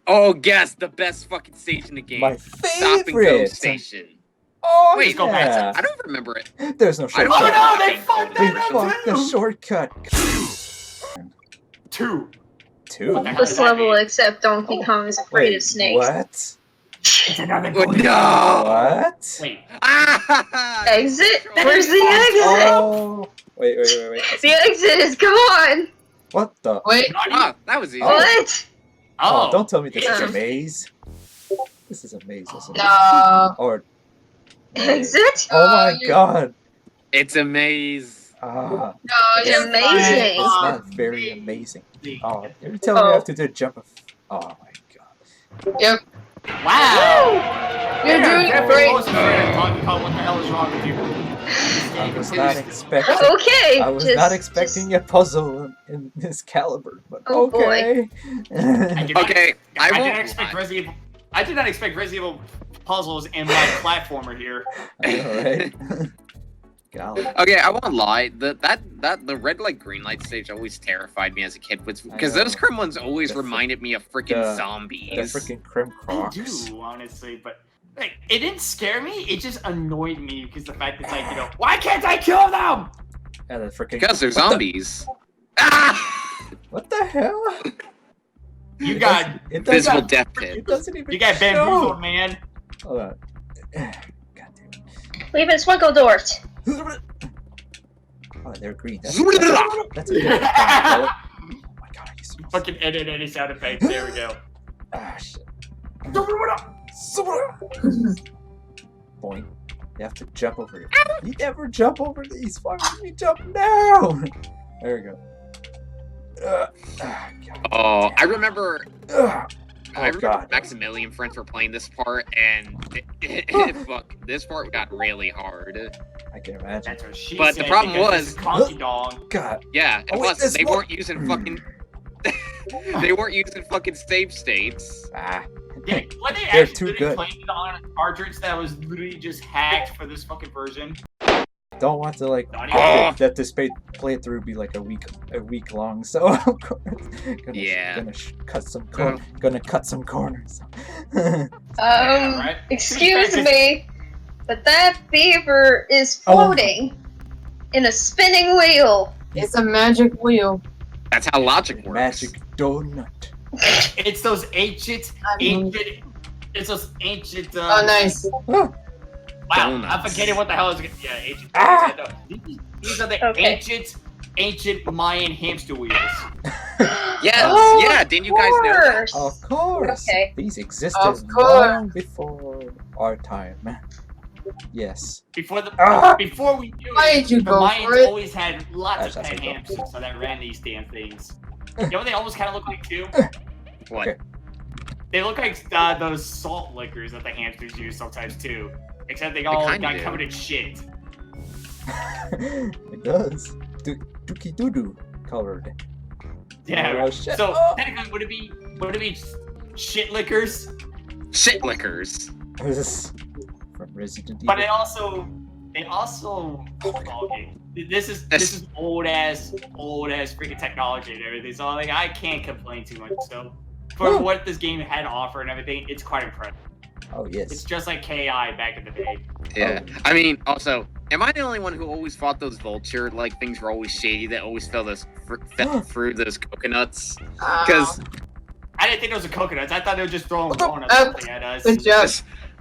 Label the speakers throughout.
Speaker 1: Oh, guess the best fucking stage in the game.
Speaker 2: My
Speaker 1: Stop and go
Speaker 2: favorite
Speaker 1: station.
Speaker 2: Oh,
Speaker 1: Wait,
Speaker 3: go back
Speaker 2: yeah.
Speaker 1: I don't remember it.
Speaker 2: There's no
Speaker 1: I
Speaker 2: shortcut.
Speaker 1: don't
Speaker 3: Oh no,
Speaker 1: know.
Speaker 3: they fucked
Speaker 2: They
Speaker 3: that
Speaker 2: fucked the
Speaker 3: up too!
Speaker 2: shortcut.
Speaker 3: 2.
Speaker 2: Two?
Speaker 3: What the hell
Speaker 4: This
Speaker 3: does that
Speaker 4: level,
Speaker 3: mean?
Speaker 4: except Donkey Kong is afraid
Speaker 2: Wait,
Speaker 4: of snakes.
Speaker 2: what?
Speaker 3: It's another
Speaker 1: Oh,
Speaker 3: golden
Speaker 1: no!
Speaker 2: What?
Speaker 3: Wait.
Speaker 1: Ah!
Speaker 4: Exit? Where's the exit?
Speaker 2: Oh! Wait.
Speaker 4: The exit is gone!
Speaker 2: What the?
Speaker 5: Wait,
Speaker 1: Oh, that was easy.
Speaker 4: What?
Speaker 2: Oh,
Speaker 3: Oh,
Speaker 2: don't tell me this is a
Speaker 4: Um.
Speaker 2: maze. This is a maze, isn't it?
Speaker 5: no.
Speaker 2: Or...
Speaker 4: Exit?
Speaker 2: Oh my
Speaker 5: you-
Speaker 2: god!
Speaker 1: It's a maze.
Speaker 2: Ah,
Speaker 5: No,
Speaker 4: It's
Speaker 5: you're
Speaker 4: amazing.
Speaker 2: it's
Speaker 5: fine.
Speaker 2: not very amazing. Oh, every time I have to do a jump of... Oh my god.
Speaker 5: Yep.
Speaker 3: wow!
Speaker 5: You're doing great.
Speaker 3: What the hell is wrong with you?
Speaker 2: I was not expecting...
Speaker 4: Okay,
Speaker 2: I was
Speaker 4: just-
Speaker 2: not expecting a puzzle in this caliber, but
Speaker 4: Oh, boy.
Speaker 2: okay.
Speaker 1: Okay, I
Speaker 3: did
Speaker 1: won't
Speaker 3: not expect
Speaker 1: lie.
Speaker 3: Resident Evil. I did not expect Resident Evil puzzles in my platformer here.
Speaker 2: I know, right? Golly.
Speaker 1: Okay, I won't lie. The red light, green light stage always terrified me as a kid, because
Speaker 2: know.
Speaker 1: those Kremlings always
Speaker 2: The
Speaker 1: reminded me of freaking
Speaker 2: the
Speaker 1: zombies.
Speaker 2: The freaking Crim
Speaker 3: I
Speaker 2: Crocs.
Speaker 3: do, honestly, but like, it didn't scare me. It just annoyed me because the fact that, like, you know, why can't I kill them?
Speaker 2: Yeah, the freaking...
Speaker 1: Because they're
Speaker 2: What the-
Speaker 1: zombies. Ah!
Speaker 2: What the hell?
Speaker 3: You got,
Speaker 2: It doesn't,
Speaker 1: Visible death
Speaker 2: it
Speaker 1: pit.
Speaker 2: doesn't even
Speaker 3: you got
Speaker 2: show.
Speaker 3: bamboozled, man.
Speaker 2: Hold on. God
Speaker 4: We've been swuggle doors.
Speaker 2: damn it. Oh, they're green. That's a good color.
Speaker 3: Fucking
Speaker 2: Oh my god, I used to...
Speaker 3: edit any sound effects. There we go.
Speaker 2: Ah, shit. Boing. You have to jump over it. You never jump over these. Why would you jump down? There we go. Ah, God.
Speaker 1: Oh, I remember.
Speaker 2: Ugh.
Speaker 1: I remember
Speaker 2: God.
Speaker 1: Maximilian friends were playing this part, and fuck, this part got really hard.
Speaker 2: I can imagine.
Speaker 3: That's what she
Speaker 1: But the
Speaker 3: said,
Speaker 1: problem
Speaker 3: because
Speaker 1: was-
Speaker 3: it's Conky Dong.
Speaker 2: God.
Speaker 1: Yeah, and
Speaker 2: Oh, wait,
Speaker 1: plus
Speaker 2: there's
Speaker 1: they
Speaker 2: more-
Speaker 1: weren't using fucking. They weren't using fucking save states.
Speaker 2: Ah.
Speaker 3: Yeah, when they
Speaker 2: They're
Speaker 3: actually
Speaker 2: too
Speaker 3: literally
Speaker 2: good.
Speaker 3: played it on a cartridge that was literally just hacked for this fucking version.
Speaker 2: Don't want to like
Speaker 3: Not
Speaker 2: that this playthrough be like a week long. So of course,
Speaker 1: Yeah.
Speaker 2: gonna cut some corners.
Speaker 3: Yeah, right?
Speaker 4: Excuse me, but that beaver is
Speaker 2: Oh.
Speaker 4: floating in a spinning wheel.
Speaker 5: It's a magic wheel.
Speaker 1: That's how logic works.
Speaker 2: Magic donut.
Speaker 3: It's those ancient. It's those ancient.
Speaker 5: Oh, nice.
Speaker 3: Wow,
Speaker 1: Donuts.
Speaker 3: I'm forgetting what the hell is. Yeah, ancient.
Speaker 2: Ah!
Speaker 3: No, these are the
Speaker 4: Okay.
Speaker 3: ancient Mayan hamster wheels.
Speaker 1: Yes,
Speaker 4: Oh,
Speaker 1: yeah. Didn't you guys know that?
Speaker 4: course.
Speaker 2: Of course.
Speaker 4: Okay.
Speaker 2: These existed
Speaker 5: Of course.
Speaker 2: long before our time. Yes.
Speaker 3: Before
Speaker 2: Ah!
Speaker 3: before we knew
Speaker 5: Why
Speaker 3: it,
Speaker 5: did you
Speaker 3: the
Speaker 5: go
Speaker 3: Mayans
Speaker 5: for it?
Speaker 3: always had lots of
Speaker 2: That's
Speaker 3: pet
Speaker 2: awesome.
Speaker 3: hamsters, so that ran these damn things. You know what they almost kind of look like too?
Speaker 1: What?
Speaker 2: Okay.
Speaker 3: They look like those salt liquors that the hamsters use sometimes too. Except they all
Speaker 1: kinda
Speaker 3: got
Speaker 1: do.
Speaker 3: covered in shit.
Speaker 2: It does. Dookie doo doo colored.
Speaker 3: Yeah.
Speaker 2: Oh, shit.
Speaker 3: So
Speaker 2: Oh.
Speaker 3: technically, would it be shit liquors?
Speaker 1: Shit liquors.
Speaker 2: This is from Resident Evil.
Speaker 3: But they also okay. This is old ass freaking technology and everything. So like I can't complain too much. So for what this game had to offer and everything, it's quite impressive.
Speaker 2: Oh
Speaker 3: It's
Speaker 2: yes.
Speaker 3: just like KI back in the day.
Speaker 1: Yeah. I mean, also, am I the only one who always thought those vulture like things were always shady that always fell through those coconuts? Because
Speaker 3: I didn't think it was a coconuts. I thought they were just throwing
Speaker 2: What the-
Speaker 3: walnuts at us.
Speaker 5: Good job.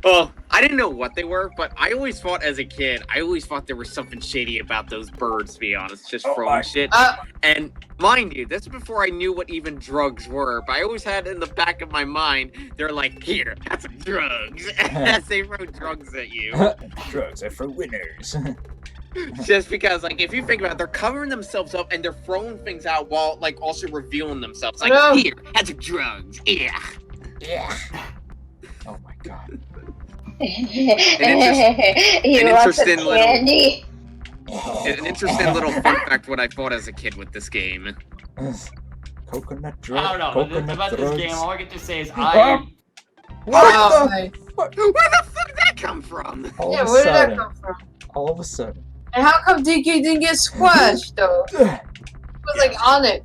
Speaker 1: well, I didn't know what they were, but I always thought as a kid, I always thought there was something shady about those birds. To be honest, just
Speaker 2: Oh
Speaker 1: throwing
Speaker 2: my-
Speaker 1: shit.
Speaker 5: Uh,
Speaker 1: And mind you, this is before I knew what even drugs were, but I always had in the back of my mind, they're like, here, have some drugs. As they throw drugs at you.
Speaker 2: Drugs are for winners.
Speaker 1: Just because, like, if you think about it, they're covering themselves up and they're throwing things out while, like, also revealing themselves. Like,
Speaker 5: No.
Speaker 1: here, have some drugs. Yeah.
Speaker 2: Yeah. Oh my god.
Speaker 4: You
Speaker 1: an
Speaker 4: want some
Speaker 1: interesting little-
Speaker 4: candy?
Speaker 1: An interesting little fun fact what I thought as a kid with this game.
Speaker 2: Coconut
Speaker 3: I
Speaker 2: drugs.
Speaker 3: don't know
Speaker 2: Coconut
Speaker 3: about
Speaker 2: drugs.
Speaker 3: this game. All I can just say is
Speaker 2: Oh.
Speaker 5: wow,
Speaker 2: What
Speaker 5: nice.
Speaker 1: Where the fuck did that come from?
Speaker 2: All
Speaker 5: Yeah,
Speaker 2: of a
Speaker 5: where did that
Speaker 2: sudden.
Speaker 5: come from?
Speaker 2: All of a sudden.
Speaker 5: And how come DK didn't get squashed though? He was like on it.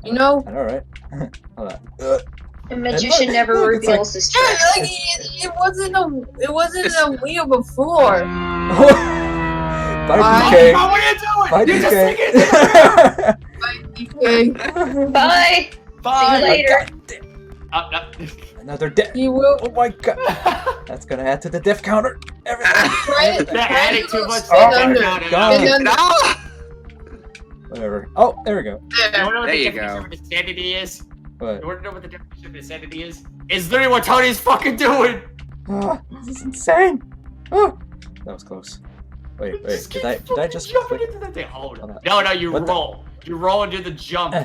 Speaker 5: You know?
Speaker 2: Alright. Hold on.
Speaker 4: A magician never
Speaker 2: look, it's
Speaker 4: reveals his
Speaker 5: Yeah,
Speaker 4: tricks.
Speaker 5: like it wasn't a wheel before.
Speaker 2: Bye,
Speaker 5: Bye.
Speaker 2: DK.
Speaker 3: What are you doing?
Speaker 2: Bye,
Speaker 3: You're just singing.
Speaker 2: DK.
Speaker 5: Okay,
Speaker 4: Bye.
Speaker 3: Bye.
Speaker 4: See you later.
Speaker 2: Another death.
Speaker 5: he will.
Speaker 2: Oh my god. That's gonna add to the death counter. Everything.
Speaker 5: Try it.
Speaker 3: They're adding too much.
Speaker 2: Oh
Speaker 5: Spin under.
Speaker 2: my
Speaker 3: no,
Speaker 2: God.
Speaker 5: Spin under.
Speaker 1: No!
Speaker 2: Whatever. Oh, there we go.
Speaker 3: You
Speaker 5: There.
Speaker 3: wanna know what
Speaker 1: There
Speaker 3: the
Speaker 1: you
Speaker 3: definition
Speaker 1: go.
Speaker 3: of insanity is?
Speaker 2: What?
Speaker 3: You wanna know what the definition of insanity is? It's literally what Tony's fucking doing!
Speaker 2: Oh, this is insane. Oh, that was close. Wait,
Speaker 3: Just
Speaker 2: did
Speaker 3: keep
Speaker 2: I
Speaker 3: fucking
Speaker 2: just
Speaker 3: jumping
Speaker 2: click?
Speaker 3: into the thing. Hold
Speaker 2: Hold
Speaker 3: on.
Speaker 2: on.
Speaker 3: No, you
Speaker 2: What the-
Speaker 3: roll. You roll and do the jump.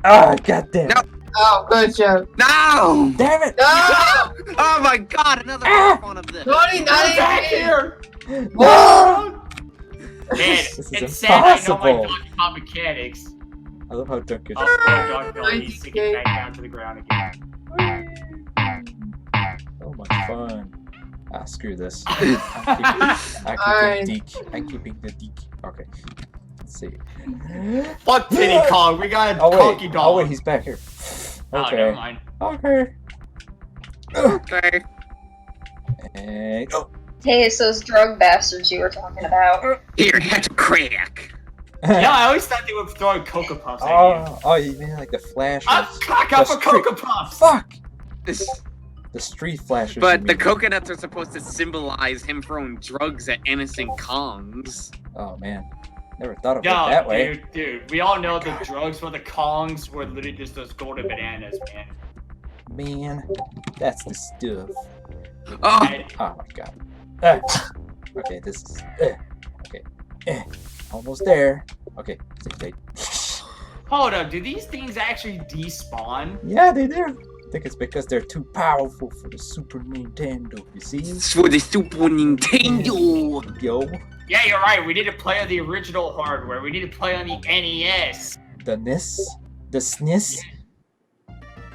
Speaker 2: Ah, goddamn.
Speaker 1: No.
Speaker 5: Oh, good job.
Speaker 1: No!
Speaker 2: Damn it.
Speaker 5: No!
Speaker 1: Oh my god, another
Speaker 2: Ah!
Speaker 1: one of this.
Speaker 5: Tony,
Speaker 3: Get
Speaker 5: not
Speaker 3: back
Speaker 5: even.
Speaker 3: here!
Speaker 2: No!
Speaker 3: Man,
Speaker 2: This is
Speaker 3: it's sad I know my
Speaker 2: impossible.
Speaker 3: Donkey Kong mechanics.
Speaker 2: I love how Duncan
Speaker 3: Oh, Donkey Kong, he's sinking back down to the ground again.
Speaker 2: So much fun. Ah, screw this. I'm
Speaker 5: Alright.
Speaker 2: keeping the Deke. Okay. Let's see.
Speaker 3: Fuck Diddy Kong, we got a
Speaker 2: Oh
Speaker 3: Donkey
Speaker 2: wait,
Speaker 3: Dog.
Speaker 2: oh wait, he's back here.
Speaker 3: Oh,
Speaker 2: Okay.
Speaker 3: never mind.
Speaker 2: Okay.
Speaker 1: Okay.
Speaker 2: And oh.
Speaker 4: Hey, it's those drug bastards you were talking about.
Speaker 1: Here, that's a crack.
Speaker 3: Yeah, I always thought they were throwing Cocoa Puffs at you.
Speaker 2: Oh, you mean like the flash?
Speaker 3: I'm cock up for
Speaker 2: the street-
Speaker 3: Cocoa Puffs!
Speaker 2: Fuck! The street flashers.
Speaker 1: But
Speaker 2: you
Speaker 1: the
Speaker 2: mean.
Speaker 1: coconuts are supposed to symbolize him throwing drugs at innocent Kongs.
Speaker 2: Oh man, never thought of it
Speaker 3: No,
Speaker 2: that way.
Speaker 3: dude, we all know the drugs for the Kongs were literally just those golden bananas, man.
Speaker 2: Man, that's the stuff.
Speaker 1: Oh,
Speaker 3: And
Speaker 2: Oh my god. Ah. Okay, this is. Okay. Almost there. Okay. Wait.
Speaker 3: hold up, do these things actually despawn?
Speaker 2: Yeah, they do. I think it's because they're too powerful for the Super Nintendo. You see?
Speaker 1: it's for the Super Nintendo.
Speaker 2: Yo,
Speaker 3: Yeah, you're right. We need to play on the original hardware. We need to play on the NES.
Speaker 2: the NIS, the SNES.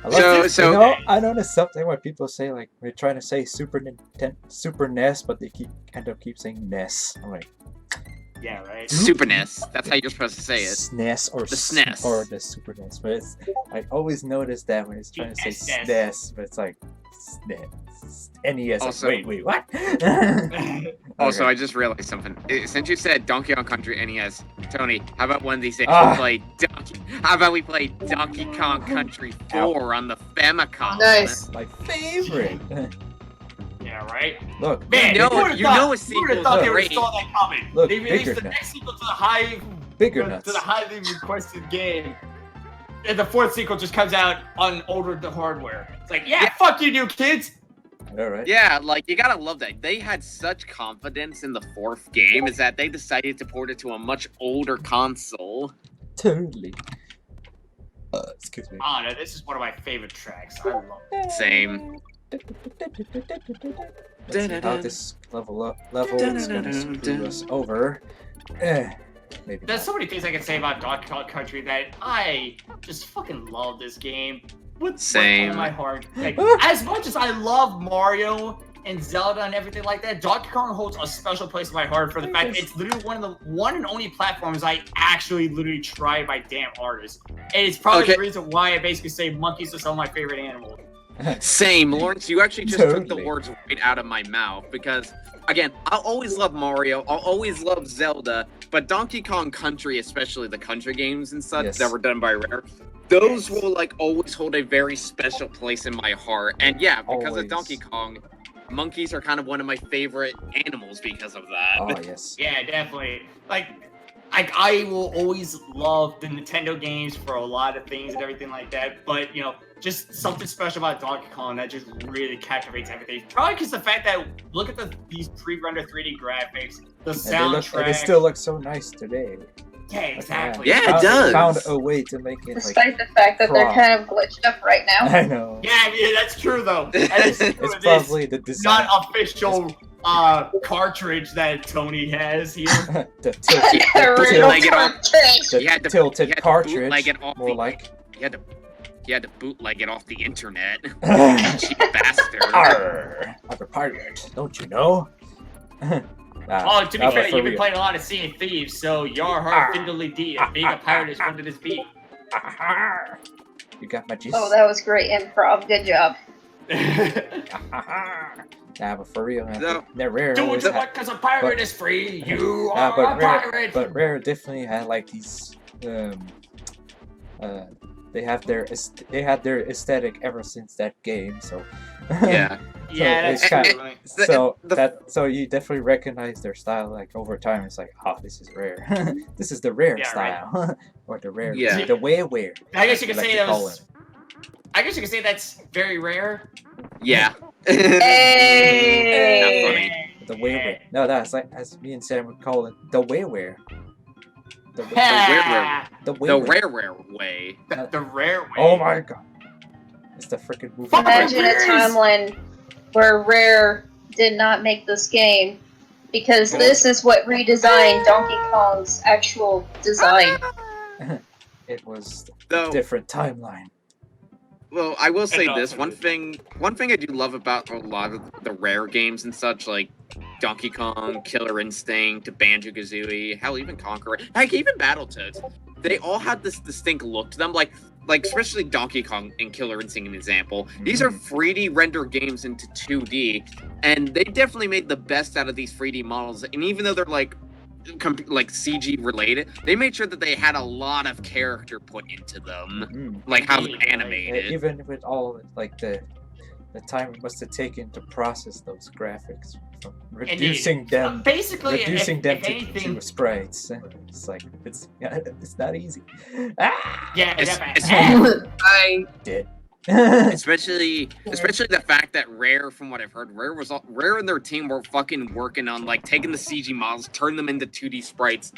Speaker 2: I
Speaker 1: So-
Speaker 2: you know, I noticed something when people say like we're trying to say Super NES, but they end up keep saying NES. I'm like
Speaker 3: Yeah, right.
Speaker 1: Super NES. That's how you're supposed to say it.
Speaker 2: SNES or
Speaker 1: The SNES.
Speaker 2: or the Super NES. But it's, I always notice that when it's trying to say
Speaker 3: SNES.
Speaker 2: SNES, but it's like SNES. NES.
Speaker 1: Also-
Speaker 2: Like, wait, what?
Speaker 1: Also,
Speaker 2: Okay.
Speaker 1: I just realized something. Since you said Donkey Kong Country NES, Tony, how about one of these days
Speaker 2: Ah.
Speaker 1: we play Donkey? How about we play Donkey Kong Country 4 on the Famicom?
Speaker 5: Nice.
Speaker 2: My favorite.
Speaker 3: Yeah, right.
Speaker 2: Look,
Speaker 3: Man,
Speaker 1: You know-
Speaker 3: who would've
Speaker 1: you
Speaker 3: thought-
Speaker 1: know a
Speaker 3: who would've
Speaker 1: sequel's
Speaker 3: thought they
Speaker 1: great.
Speaker 3: would've saw that coming?
Speaker 2: Look,
Speaker 3: They released
Speaker 2: bigger
Speaker 3: the
Speaker 2: nuts.
Speaker 3: next sequel to the
Speaker 2: bigger
Speaker 3: to
Speaker 2: nuts.
Speaker 3: the highly requested game. And the fourth sequel just comes out on older hardware. It's like, yeah, fuck you, new kids.
Speaker 2: All right.
Speaker 1: Yeah, like you gotta love that. They had such confidence in the fourth game is that they decided to port it to a much older console.
Speaker 2: Totally. Excuse me.
Speaker 3: Oh no, this is one of my favorite tracks. I love it.
Speaker 1: Same.
Speaker 2: Let's see how this level is gonna screw us over. Maybe
Speaker 3: There's
Speaker 2: not.
Speaker 3: so many things I can say about Donkey Kong Country that I just fucking love this game. With
Speaker 1: Same.
Speaker 3: all my heart. Like, as much as I love Mario and Zelda and everything like that, Donkey Kong holds a special place in my heart for the fact that it's literally one and only platforms I actually literally try by damn hardest. And it's probably the reason why I basically say monkeys are some of my favorite animals.
Speaker 1: Same, Lawrence. You actually just took the
Speaker 2: Totally.
Speaker 1: words right out of my mouth because, again, I'll always love Mario. I'll always love Zelda, but Donkey Kong Country, especially the country games and such
Speaker 2: Yes.
Speaker 1: that were done by Rare, those will like always hold a very special place in my heart. And yeah, because
Speaker 2: Always.
Speaker 1: of Donkey Kong, monkeys are kind of one of my favorite animals because of that.
Speaker 2: Oh yes.
Speaker 3: Yeah, definitely. Like I will always love the Nintendo games for a lot of things and everything like that. But you know, just something special about Donkey Kong that just really captivates everything. Probably because the fact that look at these pre-rendered 3D graphics, the soundtrack.
Speaker 2: And it still looks so nice today.
Speaker 3: Yeah, exactly.
Speaker 1: Yeah, it
Speaker 2: Found-
Speaker 1: does.
Speaker 2: Found a way to make it like.
Speaker 4: Despite the fact that they're
Speaker 2: prop.
Speaker 4: kind of glitched up right now.
Speaker 2: I know.
Speaker 3: Yeah, that's true though. That is true.
Speaker 2: It's
Speaker 3: It is
Speaker 2: probably the design.
Speaker 3: not official cartridge that Tony has here.
Speaker 2: the tilted,
Speaker 4: A real
Speaker 1: Like it on-
Speaker 4: cartridge.
Speaker 2: the
Speaker 1: You had to-
Speaker 2: tilted
Speaker 1: you had to
Speaker 2: cartridge.
Speaker 1: bootleg it off
Speaker 2: More
Speaker 1: the-
Speaker 2: like.
Speaker 1: He had to bootleg it off the internet. Cheap bastard.
Speaker 2: Arr, I'm a pirate, don't you know?
Speaker 3: Oh, to be
Speaker 2: Nah,
Speaker 3: fair,
Speaker 2: but for
Speaker 3: you've been
Speaker 2: real.
Speaker 3: playing a lot of Sea of Thieves, so your heart fiddly dee. Being a pirate is one of his beat.
Speaker 2: You got my juice.
Speaker 4: Oh, that was great improv. Good job.
Speaker 2: Nah, but for real, man.
Speaker 1: No.
Speaker 2: They're rare.
Speaker 3: Do what
Speaker 2: always
Speaker 3: you
Speaker 2: had-
Speaker 3: want, cause a pirate
Speaker 2: but-
Speaker 3: is free. You
Speaker 2: Nah,
Speaker 3: are a pirate.
Speaker 2: but Rare definitely had like these. They had their aesthetic ever since that game. So
Speaker 1: Yeah.
Speaker 3: Yeah, that's
Speaker 2: it's kind-
Speaker 3: true.
Speaker 2: so you definitely recognize their style like over time. It's like, oh, this is Rare. This is the Rare
Speaker 3: Yeah,
Speaker 2: style, or the Rare,
Speaker 1: Yeah.
Speaker 2: the Wear.
Speaker 3: I guess you could
Speaker 2: like
Speaker 3: say
Speaker 2: to
Speaker 3: that
Speaker 2: call
Speaker 3: was. I guess you could say that's very rare.
Speaker 1: Yeah.
Speaker 4: Hey.
Speaker 1: Not funny.
Speaker 2: The Wear. No, that's like as me and Sam would call it, the Wear. The
Speaker 3: Ha!
Speaker 2: The
Speaker 1: The
Speaker 2: Wear.
Speaker 1: rare way.
Speaker 3: The rare way.
Speaker 2: Oh my god! It's the freaking movie.
Speaker 3: Fuck
Speaker 4: Imagine a
Speaker 3: Bears.
Speaker 4: timeline where Rare did not make this game because this is what redesigned Donkey Kong's actual design.
Speaker 2: It was a
Speaker 1: Though,
Speaker 2: different timeline.
Speaker 1: well, I will say
Speaker 3: It
Speaker 1: this
Speaker 3: also
Speaker 1: one
Speaker 3: is.
Speaker 1: thing I do love about a lot of the rare games and such, like Donkey Kong, Killer Instinct, Banjo-Kazooie, hell, even Conqueror, heck, even Battletoads. They all had this distinct look to them, like especially Donkey Kong and Killer Instinct, an example. These are 3D render games into 2D, and they definitely made the best out of these 3D models. And even though they're like CG related, they made sure that they had a lot of character put into them,
Speaker 2: Mhm.
Speaker 1: like how they're
Speaker 3: Indeed, like,
Speaker 1: animated.
Speaker 2: Even with all like the time it must have taken to process those graphics, from reducing them
Speaker 3: Basically,
Speaker 2: reducing
Speaker 3: if
Speaker 2: them
Speaker 3: anything,
Speaker 2: to sprites. It's like it's not easy. Ah!
Speaker 3: yeah,
Speaker 1: It's-
Speaker 3: definitely.
Speaker 5: I
Speaker 2: Dead.
Speaker 1: Especially the fact that Rare, from what I've heard, Rare and their team were fucking working on like taking the CG models, turn them into 2D sprites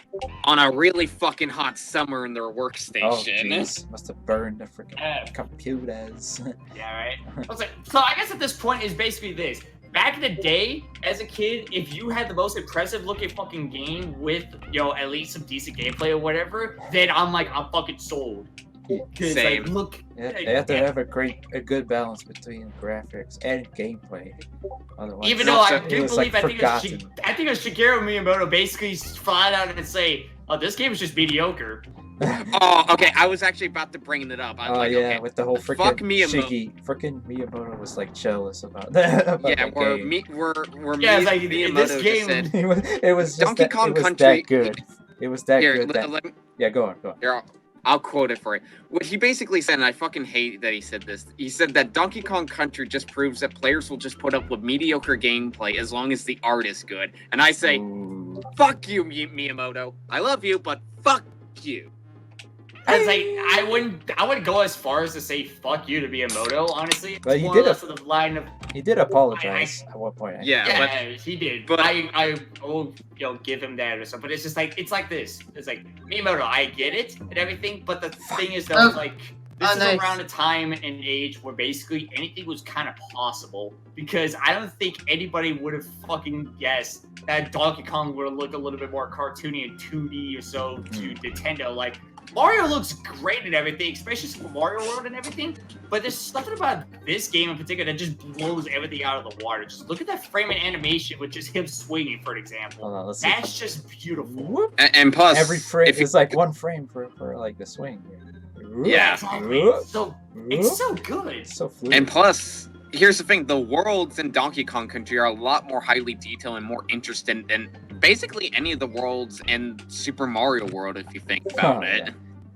Speaker 1: on a really fucking hot summer in their
Speaker 2: Oh
Speaker 1: workstation.
Speaker 2: jeez, must have burned the freaking
Speaker 3: Yeah.
Speaker 2: computers.
Speaker 3: Yeah, right. I was like, so I guess at this point is basically this. Back in the day, as a kid, if you had the most impressive looking fucking game with, at least some decent gameplay or whatever, then I'm fucking sold. 'Cause,
Speaker 1: Same.
Speaker 3: Like, look,
Speaker 2: Yeah, they have to have a good balance between graphics and gameplay. Otherwise,
Speaker 3: even though I
Speaker 1: Also,
Speaker 3: do
Speaker 2: it was,
Speaker 3: believe,
Speaker 2: like,
Speaker 3: I think
Speaker 2: forgotten.
Speaker 3: it was Shigeru Miyamoto basically flat out and say, "Oh, this game is just mediocre."
Speaker 1: Oh, okay. I was actually about to bring it up. I'm
Speaker 2: Oh
Speaker 1: like,
Speaker 2: yeah,
Speaker 1: okay.
Speaker 2: with the whole
Speaker 1: Fuck
Speaker 2: freaking
Speaker 1: Miyamoto.
Speaker 2: freaking Miyamoto was like jealous about that. About
Speaker 1: Yeah,
Speaker 2: that
Speaker 1: we're
Speaker 2: game.
Speaker 3: Yeah, it's like,
Speaker 1: Miyamoto
Speaker 3: this
Speaker 1: just
Speaker 3: game-
Speaker 1: said,
Speaker 2: It was just
Speaker 1: Donkey
Speaker 2: that,
Speaker 1: Kong
Speaker 2: it was
Speaker 1: Country-
Speaker 2: that good. It was that
Speaker 1: here,
Speaker 2: good. That,
Speaker 1: let me,
Speaker 2: yeah, go on.
Speaker 1: here, I'll quote it for you. What he basically said, and I fucking hate that he said this. He said that Donkey Kong Country just proves that players will just put up with mediocre gameplay as long as the art is good. And I say,
Speaker 2: Ooh.
Speaker 1: fuck you, Miyamoto. I love you, but fuck you.
Speaker 3: I was like, I wouldn't go as far as to say "fuck you" to Miyamoto. Honestly,
Speaker 2: But
Speaker 3: it's
Speaker 2: he
Speaker 3: more
Speaker 2: did
Speaker 3: or less of the line of
Speaker 2: He did apologize at one point.
Speaker 1: Yeah,
Speaker 3: yeah, he did.
Speaker 1: but-
Speaker 3: But I will give him that or something. But it's just like it's like this. It's like Miyamoto, I get it and everything, but the thing is though, like this is
Speaker 5: nice.
Speaker 3: around a time and age where basically anything was kind of possible because I don't think anybody would have fucking guessed that Donkey Kong would have looked a little bit more cartoony and 2D or so to Nintendo. Like Mario looks great and everything, especially Super Mario World and everything. But there's something about this game in particular that just blows everything out of the water. Just look at that frame and animation with just him swinging, for example.
Speaker 2: Hold on, let's see.
Speaker 3: That's just beautiful.
Speaker 2: Whoop.
Speaker 1: And plus,
Speaker 2: Every frame
Speaker 1: if you-
Speaker 2: is like one frame for like the swing. Whoop.
Speaker 1: Yeah.
Speaker 3: Exactly.
Speaker 2: Whoop.
Speaker 3: So
Speaker 2: Whoop.
Speaker 3: it's so good.
Speaker 2: It's so fluid.
Speaker 1: And plus, here's the thing: the worlds in Donkey Kong Country are a lot more highly detailed and more interesting than basically any of the worlds in Super Mario World. If you think about
Speaker 2: Oh,
Speaker 1: it.
Speaker 2: yeah.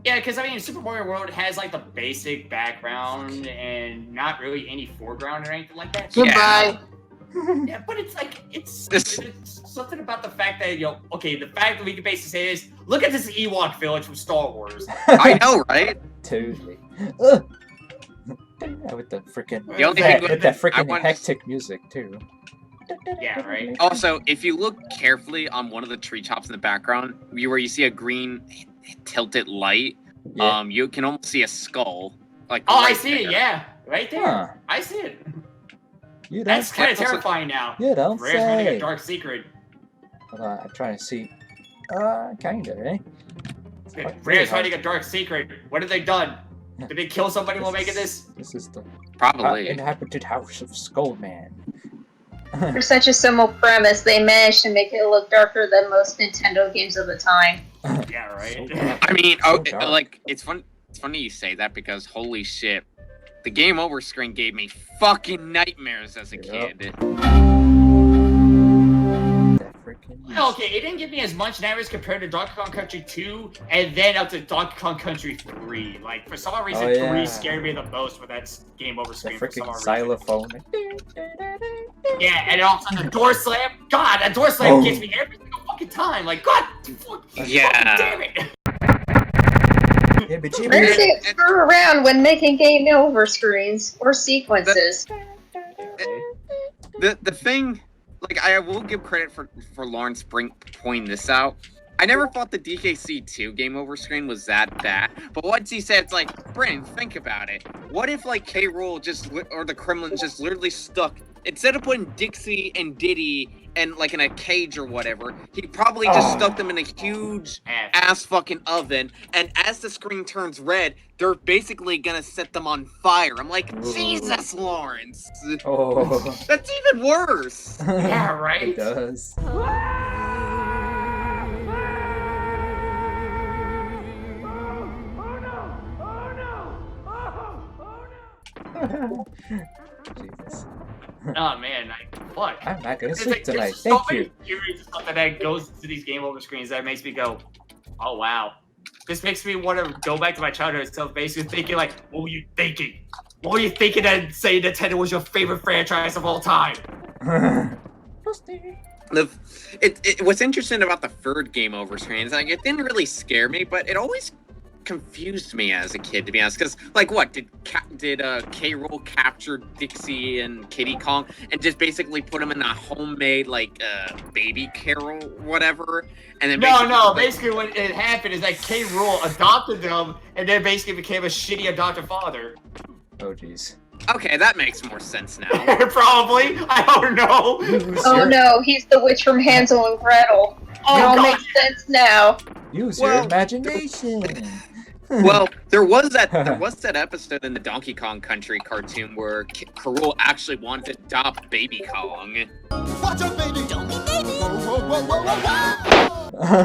Speaker 3: Yeah, because I mean, Super Mario World has like the basic background and not really any foreground or anything like that.
Speaker 5: Goodbye.
Speaker 3: Yeah, but it's like it's
Speaker 1: This-
Speaker 3: something about the fact that the fact that we can basically say is look at this Ewok village from Star Wars.
Speaker 1: I know, right?
Speaker 2: Totally. Ugh. Yeah, with the freaking
Speaker 1: The only
Speaker 3: That-
Speaker 1: thing
Speaker 2: with that
Speaker 1: I
Speaker 2: freaking
Speaker 1: wanted-
Speaker 2: hectic music too.
Speaker 3: Yeah, right.
Speaker 1: Also, if you look carefully on one of the tree tops in the background, where you see a green tilted light,
Speaker 2: Yeah.
Speaker 1: you can almost see a skull. Like
Speaker 3: Oh, I
Speaker 1: right
Speaker 3: see it.
Speaker 1: there.
Speaker 3: Yeah, right there.
Speaker 2: Huh.
Speaker 3: I see it.
Speaker 2: You don't.
Speaker 3: That's kind of
Speaker 1: Also-
Speaker 3: terrifying now.
Speaker 2: You don't
Speaker 3: Rare's running a
Speaker 2: say.
Speaker 3: dark secret.
Speaker 2: Hold on, I'm trying to see. Kinda, eh? It's quite
Speaker 3: Rare's
Speaker 2: weird how-
Speaker 3: hiding a dark secret. What have they done? Did they kill somebody while making this?
Speaker 2: This is the
Speaker 1: Probably.
Speaker 2: inhabited house of Skullman.
Speaker 4: For such a simple premise, they managed to make it look darker than most Nintendo games of the time.
Speaker 3: Yeah, right.
Speaker 2: So dark.
Speaker 1: I mean,
Speaker 2: So dark.
Speaker 1: like it's fun. It's funny you say that because holy shit, the game over screen gave me fucking nightmares as a
Speaker 2: Yep.
Speaker 1: kid.
Speaker 2: That freaking.
Speaker 3: Okay, it didn't give me as much nightmares compared to Donkey Kong Country 2, and then up to Donkey Kong Country 3. Like, for some reason,
Speaker 2: Oh, yeah.
Speaker 3: 3 scared me the most with that game over
Speaker 2: The
Speaker 3: screen. For some
Speaker 2: freaking
Speaker 3: reason.
Speaker 2: xylophone.
Speaker 3: Yeah, and all of a sudden the door slam. God, that door slam
Speaker 2: Oh.
Speaker 3: gets me every single fucking time. Like, God,
Speaker 1: Yeah.
Speaker 3: fucking damn it.
Speaker 2: Yeah, but
Speaker 4: Rare didn't screw around when making game over screens or sequences.
Speaker 1: The thing, like, I will give credit for Lawrence pointing this out. I never thought the DKC 2 game over screen was that bad, but once he said, it's like, Brandon, think about it. What if, like, K. Rool or the Kremlin just literally stuck, instead of putting Dixie and Diddy and, like, in a cage or whatever, he probably just stuck them in a huge ass fucking oven, and as the screen turns red, they're basically gonna set them on fire. I'm like, Jesus, Lawrence!
Speaker 2: Oh.
Speaker 1: That's even worse!
Speaker 3: Yeah, right?
Speaker 2: It does. Jesus.
Speaker 3: Oh man, fuck.
Speaker 2: I'm not gonna
Speaker 3: It's
Speaker 2: sleep
Speaker 3: like,
Speaker 2: tonight.
Speaker 3: there's so
Speaker 2: Thank
Speaker 3: many
Speaker 2: you.
Speaker 3: theories and stuff that goes to these game over screens that makes me go, oh wow. This makes me want to go back to my childhood self, basically thinking like, what were you thinking? What were you thinking that say Nintendo was your favorite franchise of all time?
Speaker 1: What's interesting about the third game over screen is like it didn't really scare me, but it always confused me as a kid, to be honest. Because like, what did K. Rool capture Dixie and Kiddy Kong and just basically put them in a homemade like baby carol, whatever? And then
Speaker 3: basically what it happened is that K. Rool adopted them and then basically became a shitty adopted father.
Speaker 2: Oh jeez.
Speaker 1: Okay, that makes more sense now.
Speaker 3: Probably. I don't know.
Speaker 4: Oh no, he's the witch from Hansel and Gretel. It
Speaker 3: Oh
Speaker 4: all
Speaker 3: god.
Speaker 4: makes sense now.
Speaker 2: Use your
Speaker 1: Well,
Speaker 2: imagination.
Speaker 1: Well, there was that episode in the Donkey Kong Country cartoon where Karul actually wanted to adopt Baby Kong.
Speaker 6: Watch out, baby! Don't be baby!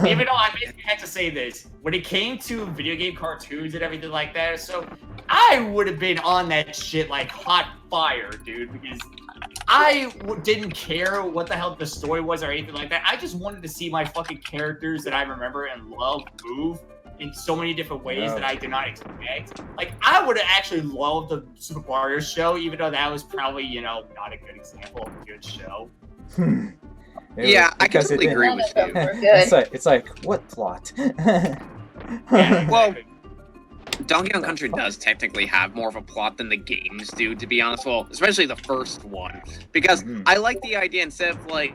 Speaker 3: Even though I basically had to say this, when it came to video game cartoons and everything like that, so I would have been on that shit like hot fire, dude, because I didn't care what the hell the story was or anything like that. I just wanted to see my fucking characters that I remember and love move in so many different ways that I did not expect. Like, I would have actually loved the Super Mario show, even though that was probably, you know, not a good example of a good show.
Speaker 1: Yeah, I
Speaker 2: because it
Speaker 1: completely agree
Speaker 4: None
Speaker 1: with
Speaker 4: of them
Speaker 1: you.
Speaker 4: were good.
Speaker 2: It's like what plot?
Speaker 3: Yeah,
Speaker 1: Well,
Speaker 3: exactly.
Speaker 1: Donkey Kong Country does technically have more of a plot than the games do, to be honest. Well, especially the first one, because I like the idea instead of like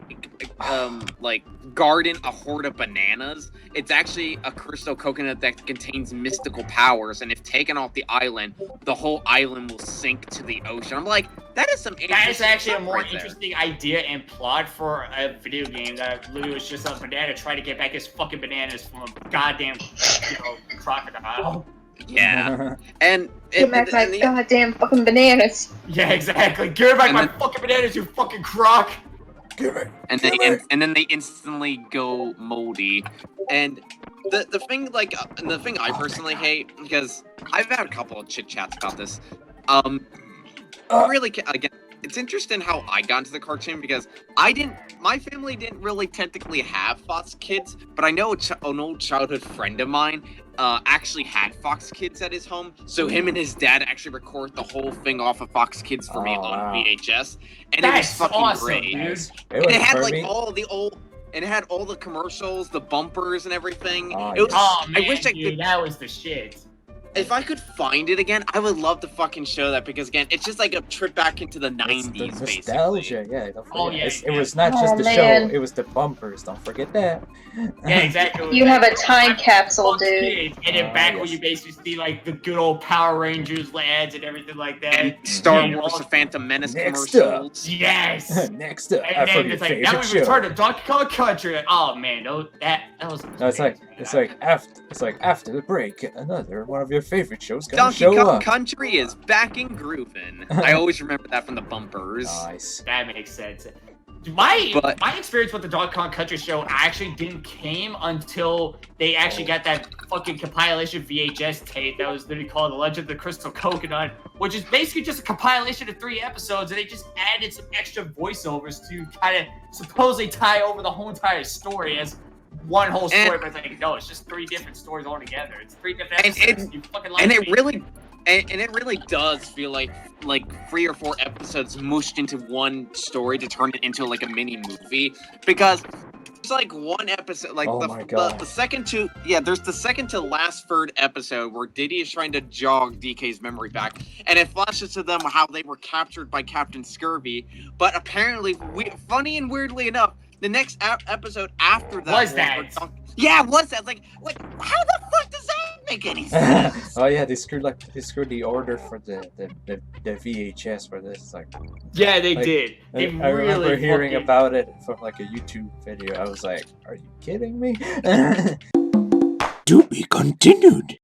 Speaker 1: guarding a horde of bananas, it's actually a crystal coconut that contains mystical powers, and if taken off the island, the whole island will sink to the ocean. I'm like, that is some.
Speaker 3: That is actually a
Speaker 1: stuff
Speaker 3: more
Speaker 1: right there.
Speaker 3: interesting idea and plot for a video game that literally was just a banana trying to get back his fucking bananas from a goddamn, crocodile.
Speaker 1: Yeah, and
Speaker 4: Give back my goddamn fucking bananas.
Speaker 3: Yeah, exactly. Give back
Speaker 1: And
Speaker 3: my
Speaker 1: then-
Speaker 3: fucking bananas, you fucking croc.
Speaker 2: Give it.
Speaker 1: and then they instantly go moldy. And the thing the thing I personally hate, because I've had a couple of chit chats about this. Really, again, it's interesting how I got into the cartoon because my family didn't really technically have Fox Kids, but I know an old childhood friend of mine actually had Fox Kids at his home, so him and his dad actually recorded the whole thing off of Fox Kids for me
Speaker 2: Oh,
Speaker 1: on
Speaker 2: wow.
Speaker 1: VHS, and
Speaker 3: That's
Speaker 1: it was fucking
Speaker 3: awesome,
Speaker 1: great.
Speaker 3: dude.
Speaker 2: It
Speaker 1: And
Speaker 2: was
Speaker 1: it had
Speaker 2: for
Speaker 1: like
Speaker 2: me.
Speaker 1: all the old, and it had all the commercials, the bumpers, and everything.
Speaker 2: Oh,
Speaker 1: It was.
Speaker 3: Oh man,
Speaker 1: I wish I
Speaker 3: dude,
Speaker 1: could.
Speaker 3: that was the shit.
Speaker 1: If I could find it again, I would love to fucking show that because again, it's just like a trip back into the
Speaker 2: It's
Speaker 1: '90s,
Speaker 2: the
Speaker 1: basically.
Speaker 2: nostalgia, yeah. Don't forget.
Speaker 3: Oh, yeah,
Speaker 2: It was not
Speaker 4: yeah.
Speaker 2: just
Speaker 4: Oh,
Speaker 2: the
Speaker 4: man.
Speaker 2: show; it was the bumpers. Don't forget that.
Speaker 3: Yeah, exactly.
Speaker 4: You have a time capsule,
Speaker 3: Fox
Speaker 4: dude.
Speaker 3: Kids, and then back when
Speaker 2: yes.
Speaker 3: you basically see like the good old Power Rangers lads and everything like that.
Speaker 1: And Star
Speaker 3: Yeah.
Speaker 1: Wars: The Phantom Menace
Speaker 2: Next up.
Speaker 1: commercials.
Speaker 3: Yes.
Speaker 2: Next up,
Speaker 3: And
Speaker 2: from
Speaker 3: then
Speaker 2: your
Speaker 3: it's like now
Speaker 2: favorite
Speaker 3: we return
Speaker 2: show.
Speaker 3: to Donkey Kong Country. Oh man, that was.
Speaker 2: No, it's like after the break, another one of your favorite shows gonna
Speaker 1: Donkey
Speaker 2: show
Speaker 1: Kong
Speaker 2: up.
Speaker 1: Country is back and grooving. I always remember that from the bumpers.
Speaker 2: Nice.
Speaker 3: That makes sense. My experience with the Donkey Kong Country show actually didn't came until they actually got that fucking compilation VHS tape that was literally called The Legend of the Crystal Coconut, which is basically just a compilation of 3 episodes, and they just added some extra voiceovers to kind of supposedly tie over the whole entire story as one whole story, but it's like, no, it's just 3 different stories altogether. It's 3 different episodes. You fucking like
Speaker 1: it really does feel like 3 or 4 episodes mushed into one story to turn it into like a mini movie, because it's like one episode, like the second to there's the second to last third episode where Diddy is trying to jog DK's memory back, and it flashes to them how they were captured by Captain Scurvy, but apparently, funny and weirdly enough, the next episode after that
Speaker 3: was that.
Speaker 1: Was that like how the fuck does that make any sense?
Speaker 2: Oh yeah, they screwed the order for the VHS for this. Like,
Speaker 3: yeah, they
Speaker 2: like,
Speaker 3: did.
Speaker 2: I remember hearing about it from like a YouTube video. I was like, are you kidding me?
Speaker 6: To be continued.